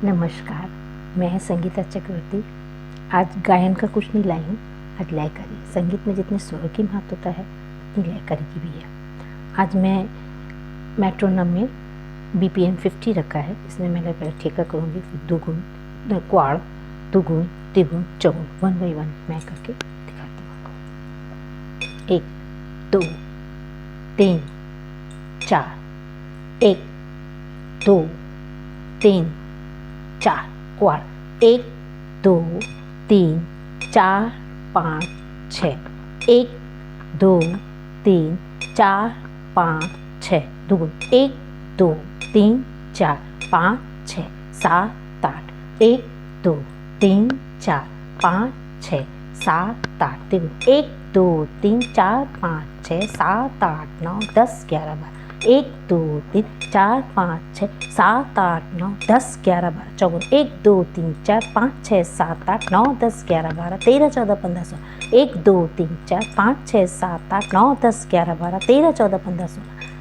नमस्कार, मैं संगीता चक्रवर्ती। आज गायन का कुछ नहीं लाई हूँ, आज लयकारी। संगीत में जितने स्वर की महत्व होता है उतनी लयकारी की भी है। आज मैं मेट्रोनम में BPM 50 रखा है, इसमें मैं पहले ठेका करूँगी, फिर दुगुन, क्वाड़, दुगुन, त्रिगुन, चौगुन, 1 by 1 मैं करके दिखाती हूँ। 1 2 3 4, 1 2 3 4 क्वाड, 1 2 3 4 5 6, 1 2 3 4 5 6, दुगुन 1 2 3 4 5 6 7 8, 1 2 3 4 5 6 7 8, तिगुन 1 2 3 4 5 6 7 8 9 10 11 12, 1 2 3 4 5 6 7 8 9 10 11 12, चौगुन 1 2 3 4 5 6 7 8 9 10 11 12 13 14 15 16, 1 2 3 4 5 6 7 8 9 10 11 12 13 14 15 16,